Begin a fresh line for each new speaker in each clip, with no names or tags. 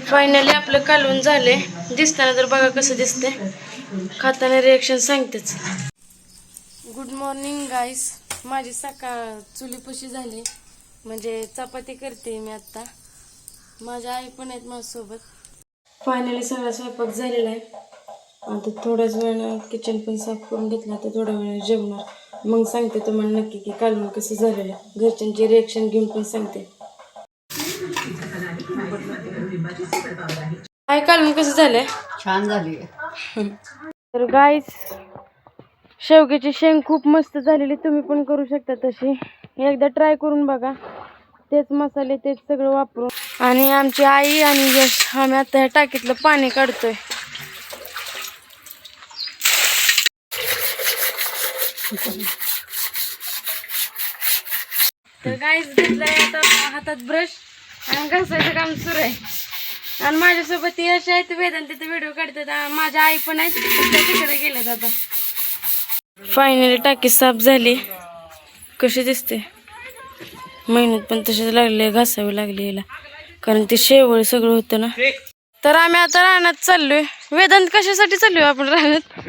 Finally आपलं कालवून झाले. दिसताना तर बघा कसं दिसते, खाताना रिएक्शन सांगतेच. गुड मॉर्निंग गाईस. माझी सकाळ चुलीपशी झाली, म्हणजे चपाती करते मी आता. माझ्या आई पण आहेत माझ्यासोबत. फायनली सगळा स्वयंपाक झालेला आहे. आता थोड्याच वेळानं किचन पण साफ करून घेतलं. आता थोड्या वेळानं जेवणार, मग सांगते तुम्हाला नक्की की कालवून कसं झालेलं आहे. घरच्यांची रिएक्शन घेऊन पण सांगते. काय कालवून कसं झालंय?
छान झाली.
तर गाईस, शेवग्याची शेंग खूप मस्त झालेली. तुम्ही पण करू शकता तशी. एकदा ट्राय करून बघा. तेच मसाले तेच सगळं वापरून. आणि आमची आई आणि यश आम्ही आता ह्या टाकीतलं पाणी काढतोय. तर गाईस घेतलंय आता हातात ब्रश आणि घासायचं काम सुरू आहे. आणि माझ्यासोबत यश आहेत, वेदांत तिथे व्हिडिओ काढतात. माझ्या आई पण आहेत, त्या तिकडे गेल्यात आता. फायनली टाकी साफ झाली. कशी दिसते? मेहनत पण तशीच लागली, घासावी लागली याला, कारण ते शेवळ सगळं होतं ना. तर आम्ही आता रानात चाललोय. वेदांत कशासाठी चाललोय आपण रानात?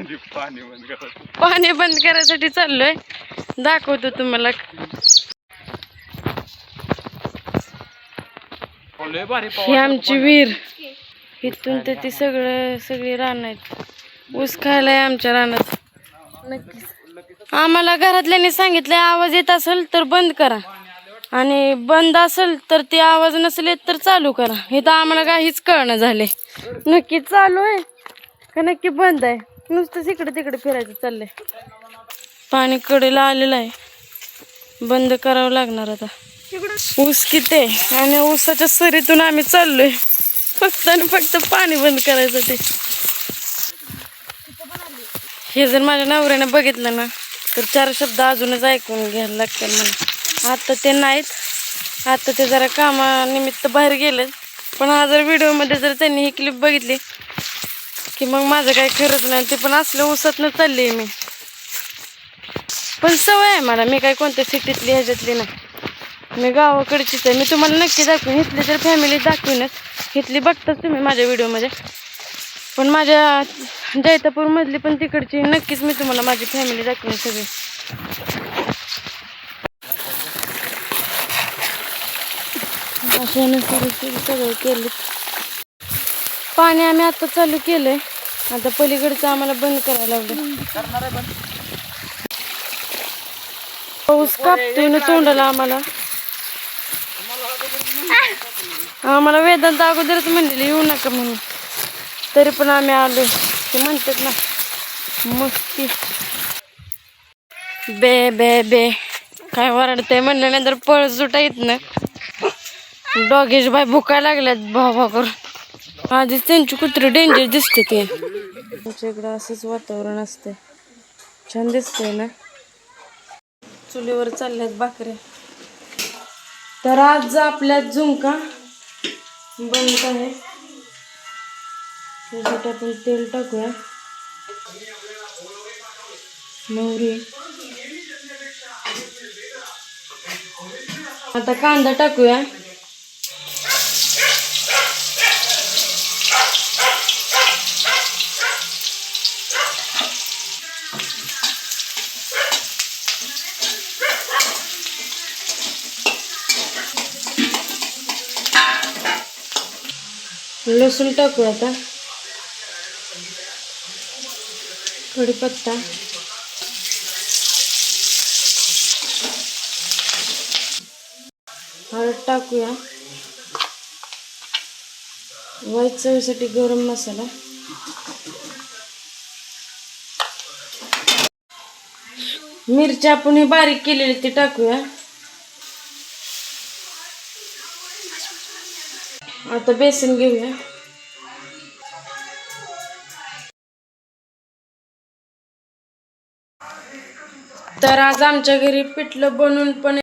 पाणी बंद करायसाठी चाललोय. दाखवतो तुम्हाला. ही आमची विहीर. इथून तर ती सगळी रान आहेत. ऊस खायलाय आमच्या रानात. नक्कीच आम्हाला घरातल्यांनी सांगितलंय, आवाज येत असेल तर बंद करा, आणि बंद असेल तर ते आवाज नसेल येत तर चालू करा. हे तर आम्हाला काहीच कळणं झाले. नक्की चालू आहे का नक्की बंद आहे? नुसतंच इकडे तिकडे फिरायचं चाललंय. पाणी कडेला आलेलं आहे, बंद करावं लागणार आता. ऊस किती आहे आणि ऊसाच्या सरीतून आम्ही चाललोय फक्त आणि फक्त पाणी बंद करायसाठी. हे जर माझ्या नवऱ्याने बघितलं ना तर 4 शब्द अजूनच ऐकून घ्यायला लागतात मला. आता ते नाहीत, आता ते जरा कामानिमित्त बाहेर गेले. पण हा जर व्हिडिओमध्ये जर त्यांनी ही क्लिप बघितली की मग माझं काही खरंच नाही. ते पण असलं ऊसातनं चालली मी. पण सवय आहे मला, मी काय कोणत्या सिटीतली ह्याच्यातली नाही, मी गावाकडचीच आहे. मी तुम्हाला नक्की दाखवेन. इथली तर फॅमिली दाखवीनच, इथली बघताच तुम्ही माझ्या व्हिडिओमध्ये. पण माझ्या जैतापूरमधली पण तिकडची नक्कीच मी तुम्हाला माझी फॅमिली दाखवेन सगळी. अशाने सगळं केलं. पाणी आम्ही आता चालू केलंय. आता पलीकडचं आम्हाला बंद करायला लागलं. पाऊस कापतोय ना तोंडाला आम्हाला वेदांत अगोदरच म्हणलेली येऊ नका म्हणून, तरी पण आम्ही आलोय. ते म्हणतात ना मस्ती. बे बे बे काय वरडते म्हणल्यानंतर पळ सुटा येत ना. डॉगेश बाय भुकायला लागल्यात भाव करून. आधीच त्यांची कुत्री डेंजर दिसते. ते आमच्या इकडं असंच वातावरण असते. छान दिसतंय ना. चुलीवर चालल्यात भाकऱ्या. तर आज आपल्या झुणका बनत आहे. त्याच्यात तेल टाकूया, मोहरी, आता कांदा टाकूया, लसूण टाकूया, आता कढीपत्ता, हळद टाकूया, वाईट चवीसाठी गरम मसाला, मिरच्या आपण हे बारीक केलेली ती टाकूया. आता बेसन घेऊया, तर आज आमच्या घरी पिठलं बनवून पण.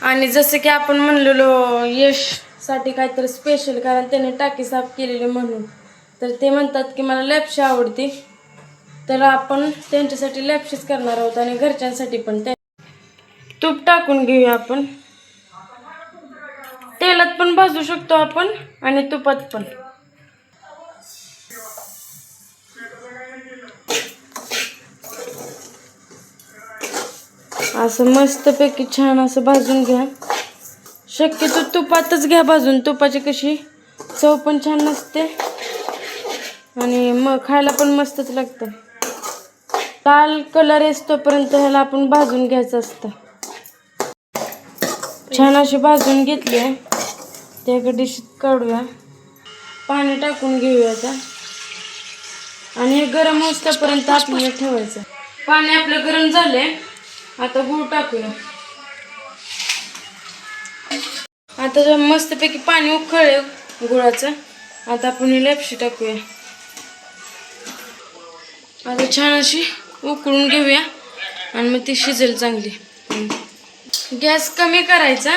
आणि जसं की आपण म्हणलेलो यश साठी काहीतरी स्पेशल, कारण त्याने टाकी साफ केलेली म्हणून. तर ते म्हणतात की मला लॅपशी आवडते, तर आपण त्यांच्यासाठी लॅपशीच करणार आहोत. आणि घरच्यांसाठी पण तूप टाकून घेऊया आपण. तेलात पण भाजू शकतो आपण आणि तुपात पण. असं मस्तपैकी छान असं भाजून घ्या. शक्यतो तुपातच घ्या भाजून. तुपाची कशी चव पण छान नसते आणि मग खायला पण मस्तच लागतं. लाल कलर येतोपर्यंत ह्याला आपण भाजून घ्यायचं असतं. छान अशी भाजून घेतली आहे. ते एका डिशीत काढूया. पाणी टाकून घेऊया आता आणि हे गरम होईपर्यंत आपल्याला ठेवायचं. पाणी आपलं गरम झाले. आता गूळ टाकूया. आता मस्तपैकी पाणी उकळले गुळाचं. आता आपण ही लापशी टाकूया. आता छान अशी उकळून घेऊया आणि मग ती शिजेल चांगली. गॅस कमी करायचा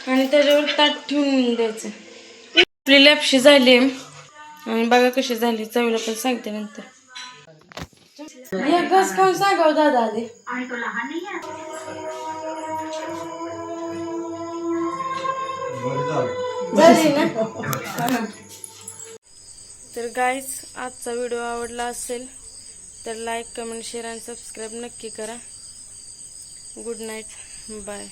आणि त्याच्यावर ताट ठेवून द्यायचं. आपली लापशी झाली आणि बघा कशी झाली. चवीला पण सांगते नंतर. एक घास खाऊन सांगाव दादा आधी. झाली ना. तर गाईज आजचा व्हिडिओ आवडला असेल तर लाईक कमेंट शेअर आणि सबस्क्राईब नक्की करा. Good night. बाय.